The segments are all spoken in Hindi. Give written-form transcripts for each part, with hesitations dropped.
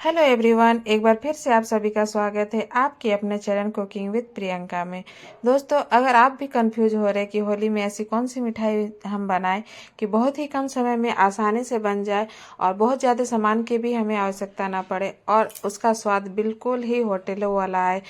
हेलो एवरीवन, एक बार फिर से आप सभी का स्वागत है आपके अपने चैनल कुकिंग विद प्रियंका में। दोस्तों, अगर आप भी कंफ्यूज हो रहे कि होली में ऐसी कौन सी मिठाई हम बनाएं कि बहुत ही कम समय में आसानी से बन जाए और बहुत ज़्यादा सामान की भी हमें आवश्यकता ना पड़े और उसका स्वाद बिल्कुल ही होटलों वाला आए,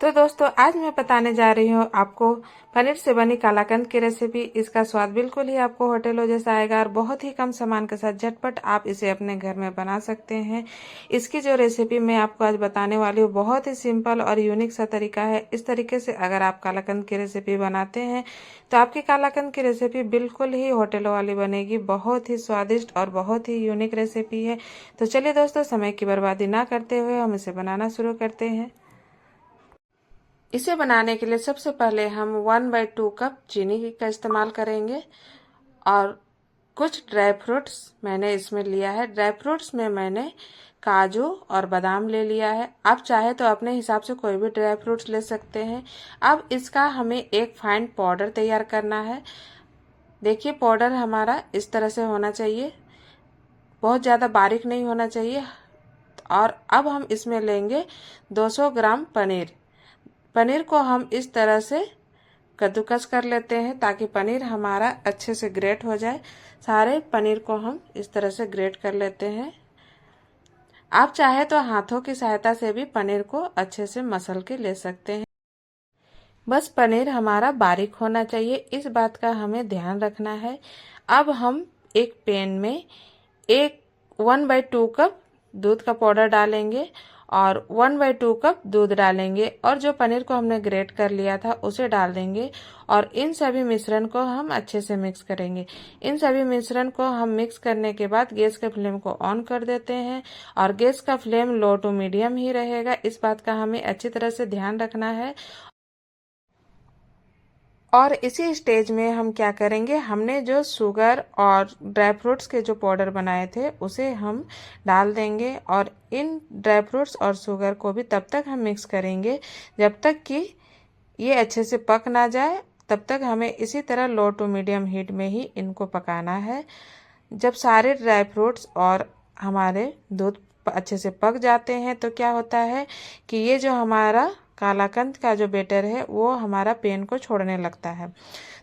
तो दोस्तों आज मैं बताने जा रही हूँ आपको पनीर से बनी कालाकंद की रेसिपी। इसका स्वाद बिल्कुल ही आपको होटलों जैसा आएगा और बहुत ही कम सामान के साथ झटपट आप इसे अपने घर में बना सकते हैं। इसकी जो रेसिपी मैं आपको आज बताने वाली हूँ बहुत ही सिंपल और यूनिक सा तरीका है। इस तरीके से अगर आप कालाकंद की रेसिपी बनाते हैं तो आपकी कालाकंद की रेसिपी बिल्कुल ही होटलों वाली बनेगी। बहुत ही स्वादिष्ट और बहुत ही यूनिक रेसिपी है। तो चलिए दोस्तों, समय की बर्बादी ना करते हुए हम इसे बनाना शुरू करते हैं। इसे बनाने के लिए सबसे पहले हम 1/2 कप चीनी का इस्तेमाल करेंगे और कुछ ड्राई फ्रूट्स मैंने इसमें लिया है। ड्राई फ्रूट्स में मैंने काजू और बादाम ले लिया है। आप चाहे तो अपने हिसाब से कोई भी ड्राई फ्रूट्स ले सकते हैं। अब इसका हमें एक फाइन पाउडर तैयार करना है। देखिए, पाउडर हमारा इस तरह से होना चाहिए, बहुत ज़्यादा बारीक नहीं होना चाहिए। और अब हम इसमें लेंगे 200 ग्राम पनीर। पनीर को हम इस तरह से कद्दूकस कर लेते हैं ताकि पनीर हमारा अच्छे से ग्रेट हो जाए। सारे पनीर को हम इस तरह से ग्रेट कर लेते हैं। आप चाहे तो हाथों की सहायता से भी पनीर को अच्छे से मसल के ले सकते हैं। बस पनीर हमारा बारीक होना चाहिए, इस बात का हमें ध्यान रखना है। अब हम एक पैन में 1/2 कप दूध का पाउडर डालेंगे और 1/2 कप दूध डालेंगे और जो पनीर को हमने ग्रेट कर लिया था उसे डाल देंगे और इन सभी मिश्रण को हम अच्छे से मिक्स करेंगे। इन सभी मिश्रण को हम मिक्स करने के बाद गैस के फ्लेम को ऑन कर देते हैं और गैस का फ्लेम लो टू मीडियम ही रहेगा। इस बात का हमें अच्छी तरह से ध्यान रखना है। और इसी स्टेज में हम क्या करेंगे, हमने जो शुगर और ड्राई फ्रूट्स के जो पाउडर बनाए थे उसे हम डाल देंगे और इन ड्राई फ्रूट्स और शुगर को भी तब तक हम मिक्स करेंगे जब तक कि ये अच्छे से पक ना जाए। तब तक हमें इसी तरह लो टू मीडियम हीट में ही इनको पकाना है। जब सारे ड्राई फ्रूट्स और हमारे दूध अच्छे से पक जाते हैं तो क्या होता है कि ये जो हमारा कालाकंद का जो बैटर है वो हमारा पैन को छोड़ने लगता है।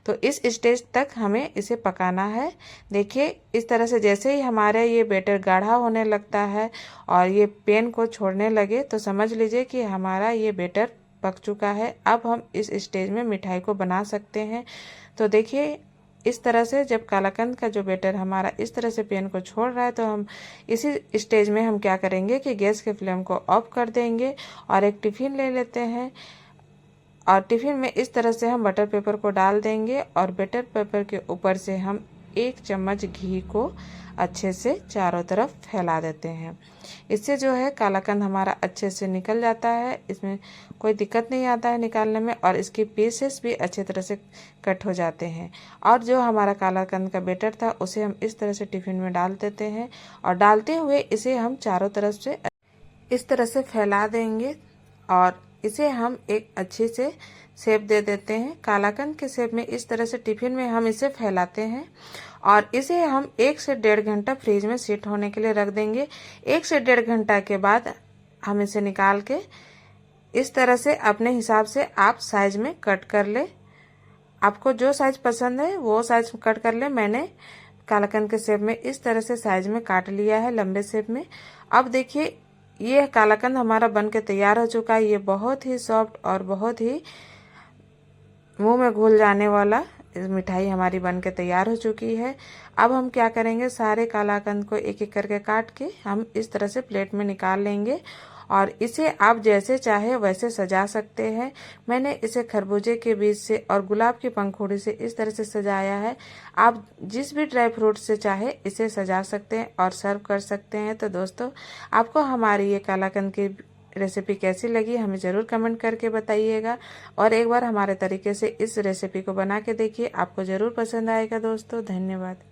तो इस स्टेज तक हमें इसे पकाना है। देखिए, इस तरह से जैसे ही हमारे ये बैटर गाढ़ा होने लगता है और ये पैन को छोड़ने लगे तो समझ लीजिए कि हमारा ये बैटर पक चुका है। अब हम इस स्टेज में मिठाई को बना सकते हैं। तो देखिए, इस तरह से जब कालाकंद का जो बैटर हमारा इस तरह से पैन को छोड़ रहा है तो हम इसी स्टेज में हम क्या करेंगे कि गैस के फ्लेम को ऑफ कर देंगे और एक टिफ़िन ले लेते हैं और टिफ़िन में इस तरह से हम बटर पेपर को डाल देंगे और बटर पेपर के ऊपर से हम 1 चम्मच घी को अच्छे से चारों तरफ फैला देते हैं। इससे जो है कालाकंद हमारा अच्छे से निकल जाता है, इसमें कोई दिक्कत नहीं आता है निकालने में और इसकी पीसेस भी अच्छे तरह से कट हो जाते हैं। और जो हमारा कालाकंद का बैटर था उसे हम इस तरह से टिफ़िन में डाल देते हैं और डालते हुए इसे हम चारों तरफ से इस तरह से फैला देंगे और इसे हम एक अच्छे से शेप दे देते हैं। कालाकंद के शेप में इस तरह से टिफ़िन में हम इसे फैलाते हैं और इसे हम 1 से 1.5 घंटा फ्रिज में सेट होने के लिए रख देंगे। 1 से 1.5 घंटा के बाद हम इसे निकाल के इस तरह से अपने हिसाब से आप साइज में कट कर ले। आपको जो साइज पसंद है वो साइज कट कर ले। मैंने कालाकंद के शेप में इस तरह से साइज में काट लिया है, लंबे शेप में। अब देखिए, ये कालाकंद हमारा बन के तैयार हो चुका है। ये बहुत ही सॉफ्ट और बहुत ही मुंह में घुल जाने वाला मिठाई हमारी बन के तैयार हो चुकी है। अब हम क्या करेंगे, सारे कालाकंद को एक एक करके काट के हम इस तरह से प्लेट में निकाल लेंगे और इसे आप जैसे चाहे वैसे सजा सकते हैं। मैंने इसे खरबूजे के बीज से और गुलाब की पंखुड़ी से इस तरह से सजाया है। आप जिस भी ड्राई फ्रूट से चाहे इसे सजा सकते हैं और सर्व कर सकते हैं। तो दोस्तों, आपको हमारी ये कालाकंद की रेसिपी कैसी लगी हमें ज़रूर कमेंट करके बताइएगा और एक बार हमारे तरीके से इस रेसिपी को बना के देखिए, आपको ज़रूर पसंद आएगा। दोस्तों, धन्यवाद।